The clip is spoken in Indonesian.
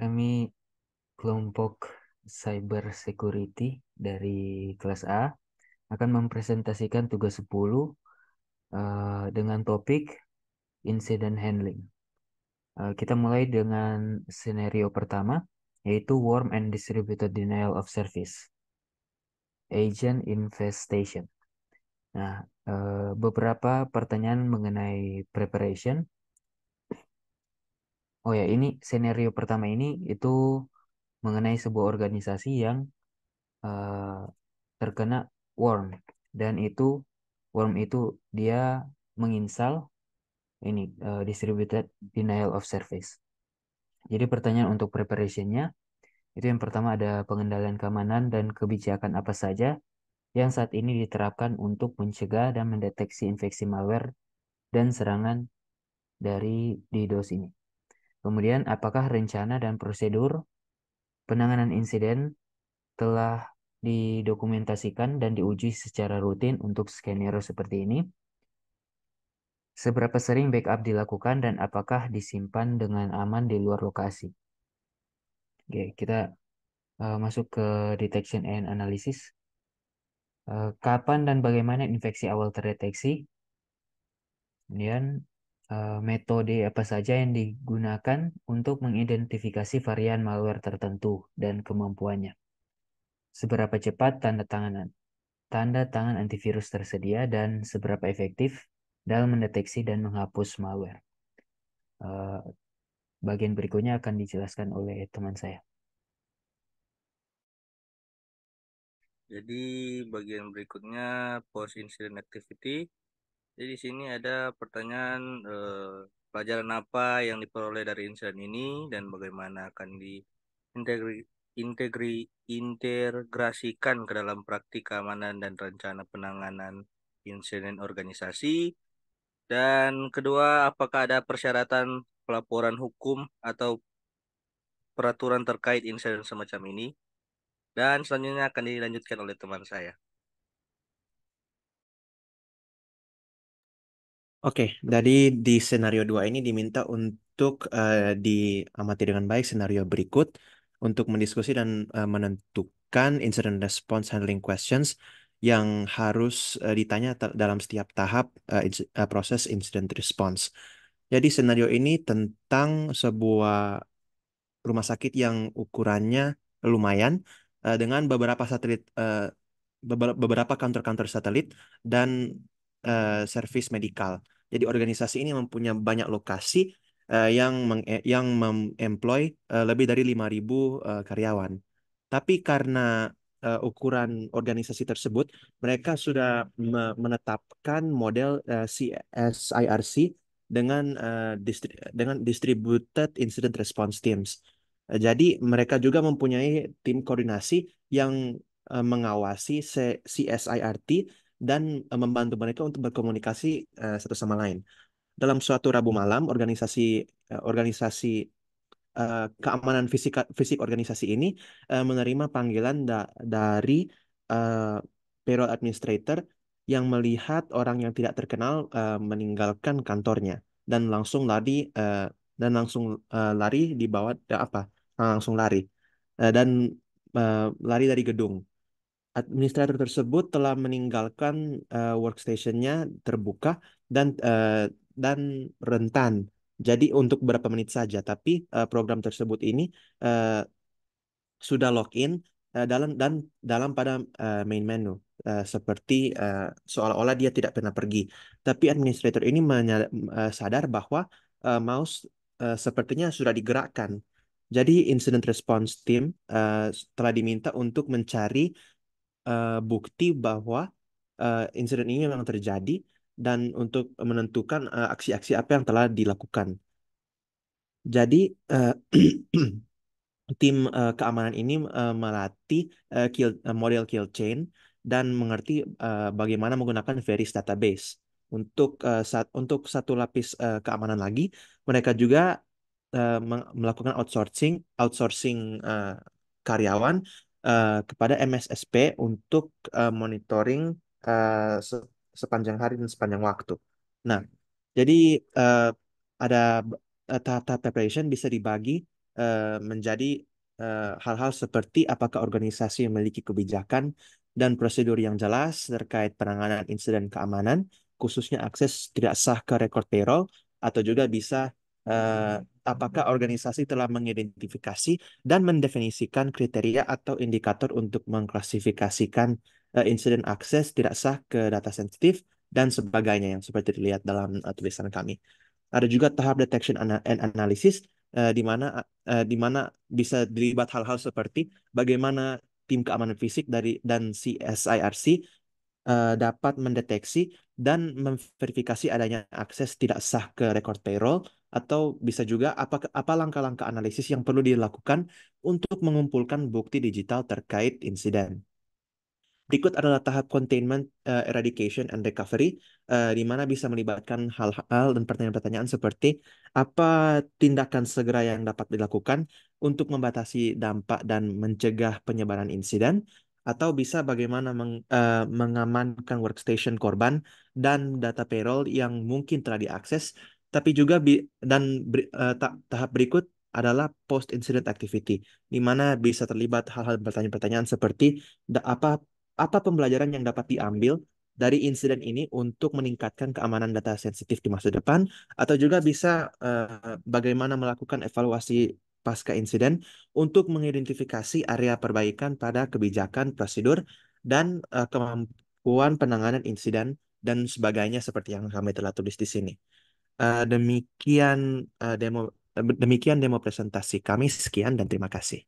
Kami kelompok Cyber Security dari kelas A akan mempresentasikan tugas 10 dengan topik Incident Handling. Kita mulai dengan skenario pertama, yaitu Warm and Distributed Denial of Service, Agent Infestation. Nah, beberapa pertanyaan mengenai preparation. Oh ya, ini skenario pertama ini itu mengenai sebuah organisasi yang eh, terkena worm, dan worm itu dia menginstal ini distributed denial of service. Jadi pertanyaan untuk preparationnya itu yang pertama ada pengendalian keamanan dan kebijakan apa saja yang saat ini diterapkan untuk mencegah dan mendeteksi infeksi malware dan serangan dari DDoS ini. Kemudian apakah rencana dan prosedur penanganan insiden telah didokumentasikan dan diuji secara rutin untuk skenario seperti ini? Seberapa sering backup dilakukan dan apakah disimpan dengan aman di luar lokasi? Oke, kita masuk ke detection and analysis. Kapan dan bagaimana infeksi awal terdeteksi? Kemudian metode apa saja yang digunakan untuk mengidentifikasi varian malware tertentu dan kemampuannya? Seberapa cepat tanda tangan antivirus tersedia dan seberapa efektif dalam mendeteksi dan menghapus malware? Eh, Bagian berikutnya akan dijelaskan oleh teman saya. Jadi bagian berikutnya post incident activity. Jadi di sini ada pertanyaan pelajaran apa yang diperoleh dari insiden ini dan bagaimana akan integrasikan ke dalam praktik keamanan dan rencana penanganan insiden organisasi. Dan kedua, apakah ada persyaratan pelaporan hukum atau peraturan terkait insiden semacam ini? Dan selanjutnya akan dilanjutkan oleh teman saya. Oke, jadi di skenario 2 ini diminta untuk diamati dengan baik skenario berikut untuk mendiskusi dan menentukan incident response handling questions yang harus ditanya dalam setiap tahap proses incident response. Jadi skenario ini tentang sebuah rumah sakit yang ukurannya lumayan dengan beberapa satelit beberapa kantor-kantor satelit dan servis medikal. Jadi organisasi ini mempunyai banyak lokasi yang mengemploy lebih dari 5.000 karyawan. Tapi karena ukuran organisasi tersebut, mereka sudah menetapkan model CSIRC dengan Distributed Incident Response Teams. Jadi mereka juga mempunyai tim koordinasi yang mengawasi CSIRT dan membantu mereka untuk berkomunikasi satu sama lain. Dalam suatu Rabu malam, organisasi keamanan fisik organisasi ini menerima panggilan dari eh, payroll administrator yang melihat orang yang tidak terkenal meninggalkan kantornya dan langsung lari eh, lari di bawah apa langsung lari dan lari dari gedung. Administrator tersebut telah meninggalkan workstation-nya terbuka dan rentan. Jadi untuk beberapa menit saja, tapi program tersebut ini eh, sudah login dalam pada main menu seperti seolah-olah dia tidak pernah pergi. Tapi administrator ini sadar bahwa mouse sepertinya sudah digerakkan. Jadi incident response team telah diminta untuk mencari bukti bahwa insiden ini memang terjadi dan untuk menentukan aksi-aksi apa yang telah dilakukan. Jadi tim keamanan ini melatih model kill chain dan mengerti bagaimana menggunakan Veris database. Untuk satu lapis keamanan lagi, mereka juga melakukan outsourcing eh, karyawan kepada MSSP untuk monitoring sepanjang hari dan sepanjang waktu. Nah, jadi ada tahap-tahap preparation bisa dibagi menjadi hal-hal seperti apakah organisasi memiliki kebijakan dan prosedur yang jelas terkait penanganan insiden keamanan, khususnya akses tidak sah ke rekor payroll, atau juga bisa apakah organisasi telah mengidentifikasi dan mendefinisikan kriteria atau indikator untuk mengklasifikasikan insiden akses tidak sah ke data sensitif dan sebagainya yang seperti dilihat dalam tulisan kami. Ada juga tahap detection and analysis di mana bisa dilibat hal-hal seperti bagaimana tim keamanan fisik dan CSIRC dapat mendeteksi dan memverifikasi adanya akses tidak sah ke rekor payroll, atau bisa juga apa langkah-langkah analisis yang perlu dilakukan untuk mengumpulkan bukti digital terkait insiden. Berikut adalah tahap containment, eradication, and recovery, di mana bisa melibatkan hal-hal dan pertanyaan-pertanyaan seperti apa tindakan segera yang dapat dilakukan untuk membatasi dampak dan mencegah penyebaran insiden, atau bisa bagaimana mengamankan workstation korban dan data payroll yang mungkin telah diakses, tapi juga tahap berikut adalah post incident activity, di mana bisa terlibat hal-hal pertanyaan-pertanyaan seperti apa apa pembelajaran yang dapat diambil dari insiden ini untuk meningkatkan keamanan data sensitif di masa depan, atau juga bisa bagaimana melakukan evaluasi pasca insiden untuk mengidentifikasi area perbaikan pada kebijakan, prosedur, dan kemampuan penanganan insiden dan sebagainya seperti yang kami telah tulis di sini. Demikian demo presentasi kami. Sekian dan terima kasih.